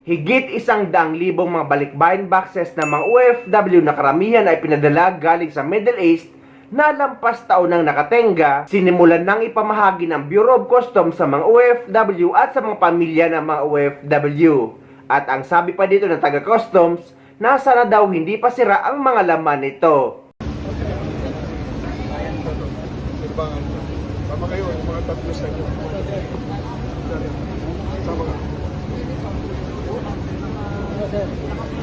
Higit 100,000 mga balikbayan boxes ng mga OFW na karamihan ay pinadala galing sa Middle East na lampas taon nang nakatenga, sinimulan nang ipamahagi ng Bureau of Customs sa mga OFW at sa mga pamilya ng mga OFW. At ang sabi pa dito ng taga-customs, nasa na daw hindi pa sira ang mga laman nito. Sama kayo, mga tatlo sa inyo. Sama ka.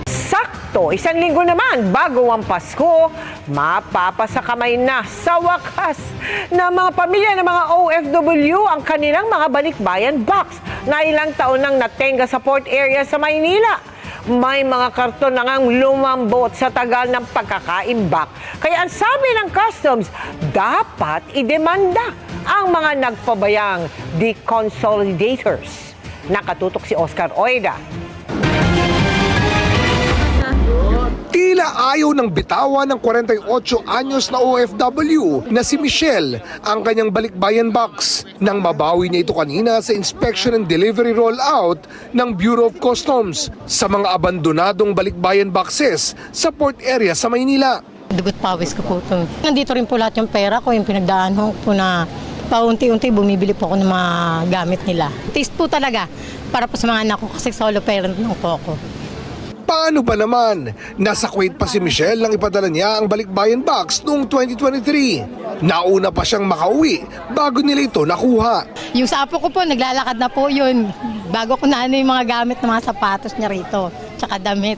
Sakto, 1 linggo naman bago ang Pasko, mapapasakamay na sa wakas na mga pamilya ng mga OFW ang kanilang mga balikbayan box na ilang taon nang natenga sa port area sa Maynila. May mga karton na ngang lumambot sa tagal ng pagkakaimbak. Kaya ang sabi ng customs, dapat idemanda ang mga nagpabayang deconsolidators. Nakatutok si Oscar Oida. Tila ayaw ng bitawan ng 48 anyos na OFW na si Michelle ang kanyang balikbayan box nang mabawi niya ito kanina sa inspection and delivery rollout ng Bureau of Customs sa mga abandonadong balikbayan boxes sa port area sa Maynila. Dugot pawis ko po ito. Nandito rin po lahat yung pera ko, yung pinagdaan ko na paunti-unti bumibili po ako ng mga gamit nila. Taste po talaga para po sa mga anak ko kasi solo parent ng po ako. Paano ba naman? Nasa Kuwait pa si Michelle nang ipadala niya ang balikbayan box noong 2023. Nauna pa siyang makauwi bago nila ito nakuha. Yung sa apo ko po, naglalakad na po yun. Bago ko na yung mga gamit ng mga sapatos niya rito, tsaka damit.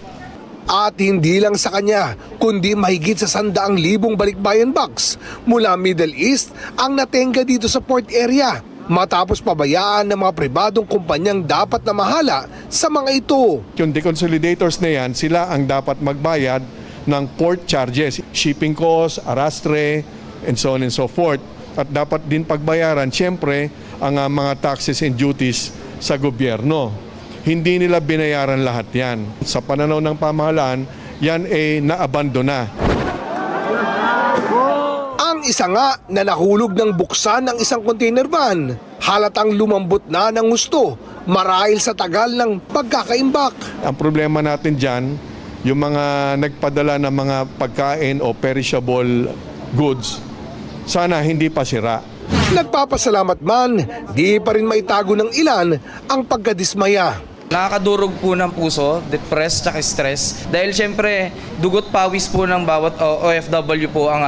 At hindi lang sa kanya, kundi mahigit sa 100,000 balikbayan box mula Middle East ang natenga dito sa port area. Matapos pabayaan ng mga pribadong kumpanyang dapat na mahala sa mga ito. Yung deconsolidators na yan, sila ang dapat magbayad ng port charges, shipping costs, arrastre, and so on and so forth. At dapat din pagbayaran, siyempre, ang mga taxes and duties sa gobyerno. Hindi nila binayaran lahat yan. Sa pananaw ng pamahalaan, yan ay naabandona. Ang isa nga na nahulog ng buksan ng isang container van, halatang lumambot na ng gusto marahil sa tagal ng pagkakaimbak. Ang problema natin dyan, yung mga nagpadala ng mga pagkain o perishable goods, sana hindi pa sira. Nagpapasalamat man, di pa rin maitago ng ilan ang pagkadismaya. Nakakadurog po ng puso, depressed at stress. Dahil syempre, dugot pawis po ng bawat OFW po ang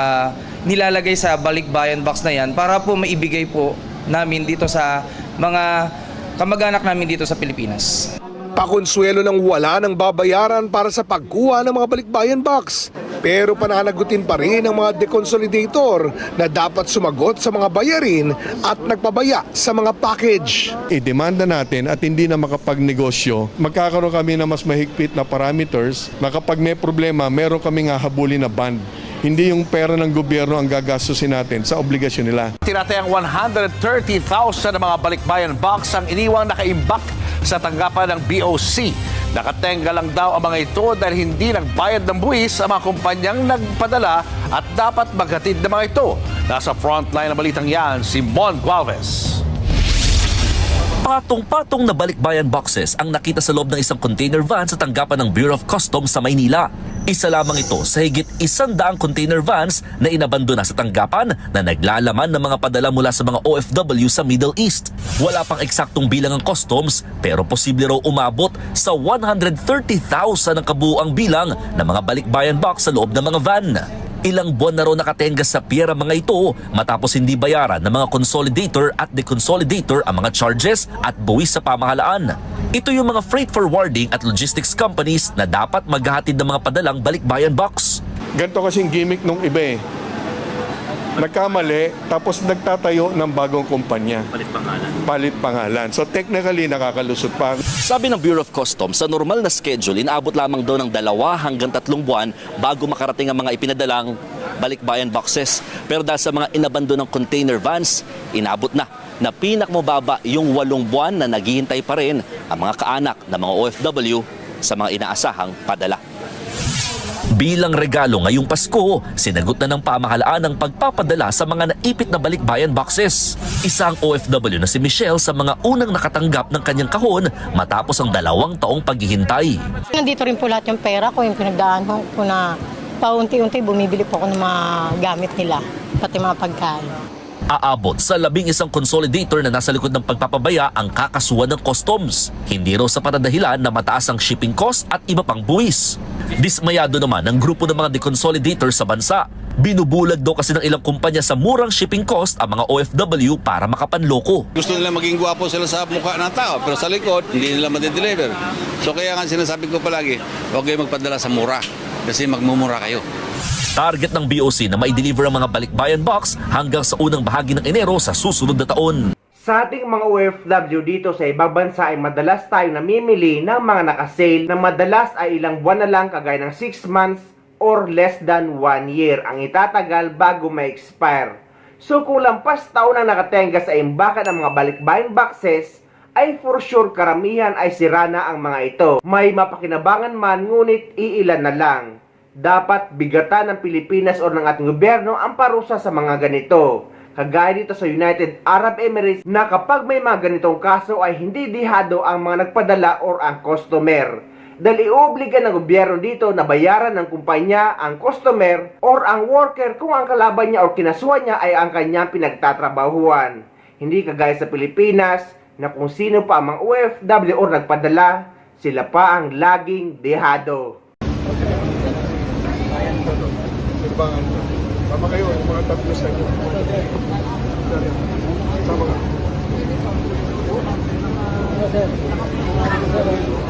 nilalagay sa balikbayan box na yan para po maibigay po namin dito sa mga kamag-anak namin dito sa Pilipinas. Pakonsuelo ng wala ng babayaran para sa pagkuha ng mga balikbayan box. Pero pananagutin pa rin ng mga deconsolidator na dapat sumagot sa mga bayarin at nagpabaya sa mga package. I-demanda natin at hindi na makapagnegosyo, magkakaroon kami ng mas mahigpit na parameters na kapag may problema, meron kaming hahabulin na band. Hindi yung pera ng gobyerno ang gagastusin natin sa obligasyon nila. Tinatayang 130,000 na mga balikbayan box ang iniwang nakaimbak sa tanggapan ng BOC. Nakatenga lang daw ang mga ito dahil hindi nagbayad ng buwis ang mga kumpanyang nagpadala at dapat maghatid ng mga ito. Nasa frontline ng balitang yan, si Mon Gualvez. Patong-patong na balikbayan boxes ang nakita sa loob ng isang container van sa tanggapan ng Bureau of Customs sa Maynila. Isa lamang ito sa higit 100 container vans na inabandona sa tanggapan na naglalaman ng mga padala mula sa mga OFW sa Middle East. Wala pang eksaktong bilang ang customs pero posible raw umabot sa 130,000 ang kabuuang bilang ng mga balikbayan box sa loob ng mga van. Ilang buwan na raw nakatenga sa pier ang mga ito matapos hindi bayaran ng mga consolidator at deconsolidator ang mga charges at buwis sa pamahalaan. Ito yung mga freight forwarding at logistics companies na dapat maghahatid ng mga padalang balikbayan box. Ganito kasing gimmick nung iba eh. Nagkamali, tapos nagtatayo ng bagong kumpanya. Palit pangalan. So technically, nakakalusot pa. Sabi ng Bureau of Customs, sa normal na schedule, inaabot lamang daw ng 2 hanggang 3 buwan bago makarating ang mga ipinadalang balikbayan boxes. Pero dahil sa mga inabandonang container vans, inaabot na pinakmababa yung 8 buwan na naghihintay pa rin ang mga kaanak ng mga OFW sa mga inaasahang padala. Bilang regalo ngayong Pasko, sinagot na ng pamahalaan ang pagpapadala sa mga naipit na balikbayan boxes. Isang OFW na si Michelle sa mga unang nakatanggap ng kanyang kahon matapos ang 2 taong paghihintay. Nandito rin po lahat yung pera ko, yung pinagdaanan ko na paunti-unti bumibili po ako ng mga gamit nila, pati mga pagkain. Aabot sa 11 consolidator na nasa likod ng pagpapabaya ang kakasuhan ng customs. Hindi raw sa panadahilan na mataas ang shipping cost at iba pang buwis. Dismayado naman ang grupo ng mga deconsolidator sa bansa. Binubulag daw kasi ng ilang kumpanya sa murang shipping cost ang mga OFW para makapanloko. Gusto nila maging gwapo sila sa mukha ng tao, pero sa likod, hindi nila madideliver. So kaya nga sinasabi ko palagi, huwag kayo magpadala sa mura kasi magmumura kayo. Target ng BOC na maideliver ang mga balikbayan box hanggang sa unang bahagi ng Enero sa susunod na taon. Sa ating mga OFW dito sa ibang bansa ay madalas tayong namimili ng mga nakasale na madalas ay ilang buwan na lang kagaya ng 6 months or less than 1 year ang itatagal bago ma-expire. So kung lampas taon ang nakatenga sa imbakan ng mga balikbayan boxes, ay for sure karamihan ay sira na ang mga ito. May mapakinabangan man ngunit iilan na lang. Dapat bigatan ng Pilipinas o ng ating gobyerno ang parusa sa mga ganito. Kagaya dito sa United Arab Emirates na kapag may mga ganitong kaso ay hindi dihado ang mga nagpadala or ang customer. Dahil ioobliga ng gobyerno dito na bayaran ng kumpanya ang customer or ang worker kung ang kalaban niya o kinasuhan niya ay ang kanyang pinagtatrabahuan. Hindi kagaya sa Pilipinas na kung sino pa ang mga OFW or nagpadala, sila pa ang laging dehado. Tama kayo, mga 3 sa inyo. Tama ka.